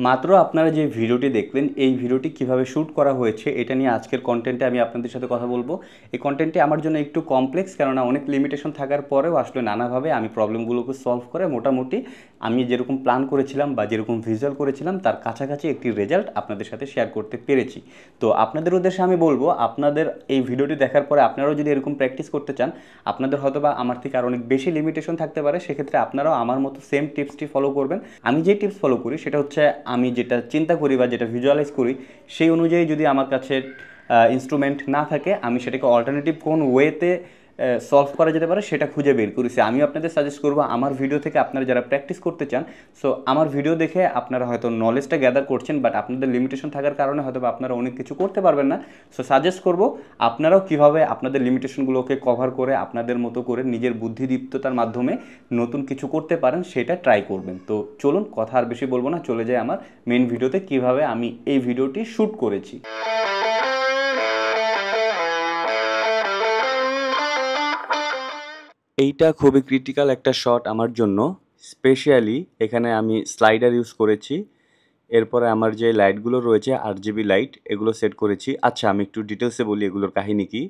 মাত্র আপনারা যে ভিডিওটি দেখলেন এই ভিডিওটি কিভাবে শ্যুট করা হয়েছে এটা নিয়ে আজকের কন্টেন্টে আমি আপনাদের সাথে কথা বলবো। এই কন্টেন্টটি আমার জন্য একটু কমপ্লেক্স, কেননা অনেক লিমিটেশন থাকার পরেও আসলে নানাভাবে আমি প্রবলেমগুলোকে সলভ করে মোটামুটি আমি যেরকম প্ল্যান করেছিলাম বা যেরকম ভিজুয়াল করেছিলাম তার কাছাকাছি একটি রেজাল্ট আপনাদের সাথে শেয়ার করতে পেরেছি। তো আপনাদের উদ্দেশ্যে আমি বলবো, আপনাদের এই ভিডিওটি দেখার পরে আপনারাও যদি এরকম প্র্যাকটিস করতে চান, আপনাদের হয়তো বা আমার থেকে আর অনেক বেশি লিমিটেশন থাকতে পারে, সেক্ষেত্রে আপনারাও আমার মতো সেম টিপসটি ফলো করবেন। আমি যে টিপস ফলো করি সেটা হচ্ছে আমি যেটা চিন্তা করি বা যেটা ভিজুয়ালাইজ করি সেই অনুযায়ী যদি আমার কাছে ইনস্ট্রুমেন্ট না থাকে, আমি সেটাকে অল্টারনেটিভ কোন ওয়েতে সলভ করা যেতে পারে সেটা খুঁজে বের করেছি। আমিও আপনাদের সাজেস্ট করবো আমার ভিডিও থেকে আপনারা যারা প্র্যাকটিস করতে চান, সো আমার ভিডিও দেখে আপনারা হয়তো নলেজটা গ্যাদার করছেন, বাট আপনাদের লিমিটেশন থাকার কারণে হয়তো আপনারা অনেক কিছু করতে পারবেন না। সো সাজেস্ট করবো আপনারাও কীভাবে আপনাদের লিমিটেশনগুলোকে কভার করে আপনাদের মতো করে নিজের বুদ্ধিদীপ্ততার মাধ্যমে নতুন কিছু করতে পারেন সেটা ট্রাই করবেন। তো চলুন কথা আর বেশি বলবো না, চলে যায় আমার মেন ভিডিওতে কিভাবে আমি এই ভিডিওটি শ্যুট করেছি। এইটা খুবই ক্রিটিক্যাল একটা শট আমার জন্য, স্পেশালি এখানে আমি স্লাইডার ইউজ করেছি। এরপরে আমার যে লাইটগুলো রয়েছে RGB লাইট, এগুলো সেট করেছি। আচ্ছা, আমি একটু ডিটেলসে বলি এগুলোর কাহিনী কি।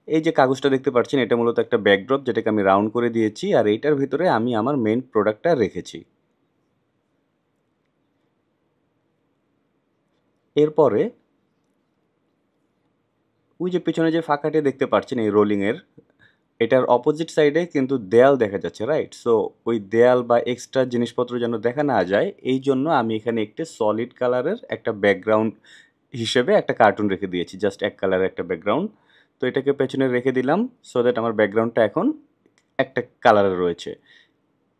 এই যে কাগজটা দেখতে পাচ্ছেন, এটা মূলত একটা ব্যাকড্রপ যেটাকে আমি রাউন্ড করে দিয়েছি, আর এইটার ভিতরে আমি আমার মেইন প্রোডাক্টটা রেখেছি। এরপরে ওই যে পেছনে যে ফাঁকাটি দেখতে পাচ্ছেন এই রোলিংয়ের, এটার অপোজিট সাইডে কিন্তু দেয়াল দেখা যাচ্ছে, রাইট? সো ওই দেয়াল বা এক্সট্রা জিনিসপত্র যেন দেখা না যায়, এই জন্য আমি এখানে একটি সলিড কালারের একটা ব্যাকগ্রাউন্ড হিসেবে একটা কার্টুন রেখে দিয়েছি, জাস্ট এক কালারের একটা ব্যাকগ্রাউন্ড। তো এটাকে পেছনে রেখে দিলাম সো দ্যাট আমার ব্যাকগ্রাউন্ডটা এখন একটা কালারে রয়েছে।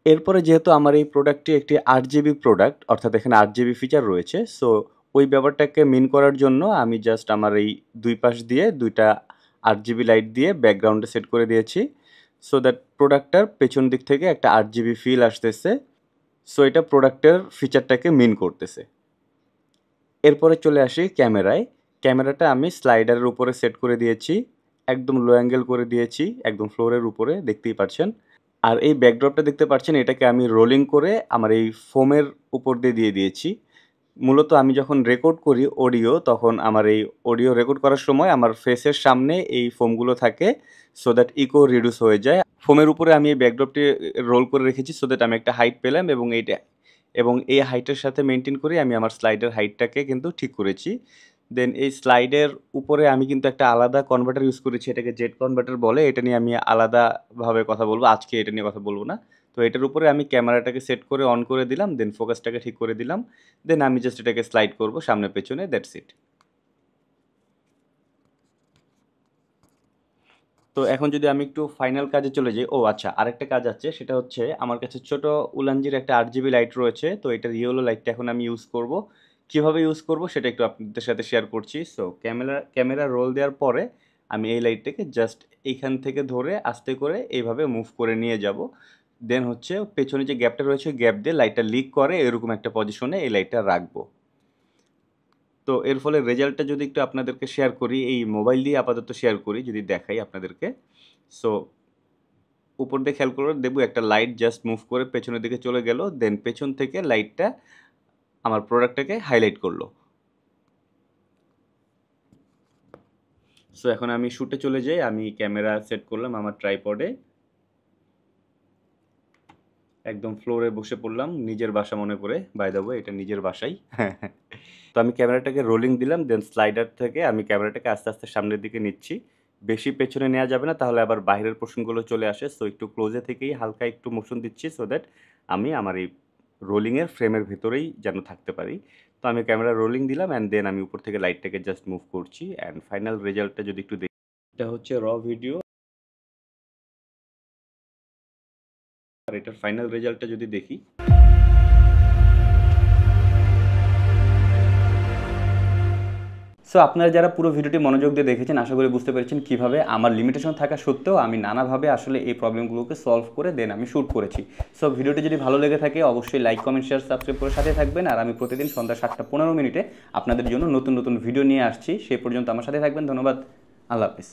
এরপরে যেহেতু আমার এই প্রোডাক্টটি একটি RGB প্রোডাক্ট, অর্থাৎ এখানে RGB ফিচার রয়েছে, সো ওই ব্যাপারটাকে মিন করার জন্য আমি জাস্ট আমার এই দুই পাশ দিয়ে দুইটা RGB লাইট দিয়ে ব্যাকগ্রাউন্ডে সেট করে দিয়েছি, সো দ্যাট প্রোডাক্টটার পেছন দিক থেকে একটা RGB ফিল আসতেছে। সো এটা প্রোডাক্টের ফিচারটাকে মিন করতেছে। এরপরে চলে আসি ক্যামেরায়। ক্যামেরাটা আমি স্লাইডারের উপরে সেট করে দিয়েছি, একদম লো অ্যাঙ্গেল করে দিয়েছি, একদম ফ্লোরের উপরে, দেখতেই পাচ্ছেন। আর এই ব্যাকড্রপটা দেখতে পাচ্ছেন, এটাকে আমি রোলিং করে আমার এই ফোমের উপর দিয়ে দিয়েছি। মূলত আমি যখন রেকর্ড করি অডিও, তখন আমার এই অডিও রেকর্ড করার সময় আমার ফেসের সামনে এই ফোমগুলো থাকে, সো দ্যাট ইকো রিডিউস হয়ে যায়। ফোমের উপরে আমি এই ব্যাকড্রপটি রোল করে রেখেছি সো দ্যাট আমি একটা হাইট পেলাম, এবং এই হাইটের সাথে মেনটেন করে আমি আমার স্লাইডের হাইটটাকে কিন্তু ঠিক করেছি। দেন এই স্লাইডের উপরে আমি কিন্তু একটা আলাদা কনভার্টার ইউজ করেছি, এটাকে জেড কনভার্টার বলে। এটা নিয়ে আমি আলাদাভাবে কথা বলবো, আজকে এটা নিয়ে কথা বলবো না। তো এটার উপরে আমি ক্যামেরাটাকে সেট করে অন করে দিলাম, দেন ফোকাসটাকে ঠিক করে দিলাম, দেন আমি জাস্ট এটাকে স্লাইড করব সামনে পেছনে, দ্যাটস ইট। তো এখন যদি আমি একটু ফাইনাল কাজে চলে যাই, ও আচ্ছা, আরেকটা কাজ আছে, সেটা হচ্ছে আমার কাছে ছোট উলানজির একটা RGB লাইট রয়েছে। তো এটার ইয়েলো লাইটটা এখন আমি ইউজ করব। কিভাবে ইউজ করব সেটা একটু আপনাদের সাথে শেয়ার করছি। সো ক্যামেরা রোল দেওয়ার পরে আমি এই লাইটটাকে জাস্ট এইখান থেকে ধরে আস্তে করে এইভাবে মুভ করে নিয়ে যাব। দেন হচ্ছে পেছনে যে গ্যাপটা রয়েছে, গ্যাপ দিয়ে লাইটটা লিক করে এরকম একটা পজিশনে এই লাইটটা রাখবো। তো এর ফলে রেজাল্টটা যদি একটু আপনাদেরকে শেয়ার করি, এই মোবাইল দিয়ে আপাতত শেয়ার করি, যদি দেখাই আপনাদেরকে। সো উপর দিয়ে খেয়াল করে দেখব একটা লাইট জাস্ট মুভ করে পেছনের দিকে চলে গেল, দেন পেছন থেকে লাইটটা আমার প্রোডাক্টটাকে হাইলাইট করলো। সো এখন আমি শ্যুটে চলে যাই। আমি ক্যামেরা সেট করলাম আমার ট্রাইপডে, একদম ফ্লোরে বসে পড়লাম, নিজের বাসা মনে করে, বাই দ্য ওয়ে এটা নিজের বাসাই। তো আমি ক্যামেরাটাকে রোলিং দিলাম, দেন স্লাইডার থেকে আমি ক্যামেরাটাকে আস্তে আস্তে সামনের দিকে নিচ্ছি। বেশি পেছনে নেওয়া যাবে না, তাহলে আবার বাইরের পোর্শনগুলো চলে আসে। সো একটু ক্লোজে থেকেই হালকা একটু মোশন দিচ্ছি সো দ্যাট আমি আমার এই রোলিংয়ের ফ্রেমের ভেতরেই যেন থাকতে পারি। তো আমি ক্যামেরা রোলিং দিলাম অ্যান্ড দেন আমি উপর থেকে লাইটটাকে জাস্ট মুভ করছি। অ্যান্ড ফাইনাল রেজাল্টটা যদি একটু দেখি, এটা হচ্ছে র ভিডিও, আর এটার ফাইনাল রেজাল্টটা যদি দেখি, সো আপনারা যারা পুরো ভিডিওটি মনোযোগ দিয়ে দেখেছেন, আশা করি বুঝতে পেরেছেন কীভাবে আমার লিমিটেশন থাকা সত্ত্বেও আমি নানাভাবে আসলে এই প্রবলেমগুলোকে সলভ করে দেন আমি শ্যুট করেছি। সো ভিডিওটি যদি ভালো লেগে থাকে অবশ্যই লাইক, কমেন্ট, শেয়ার, সাবস্ক্রাইব করে সাথে থাকবেন। আর আমি প্রতিদিন সন্ধ্যা 7টা 15 মিনিটে আপনাদের জন্য নতুন নতুন ভিডিও নিয়ে আসছি। সেই পর্যন্ত আমার সাথে থাকবেন। ধন্যবাদ। আল্লাহ হাফিজ।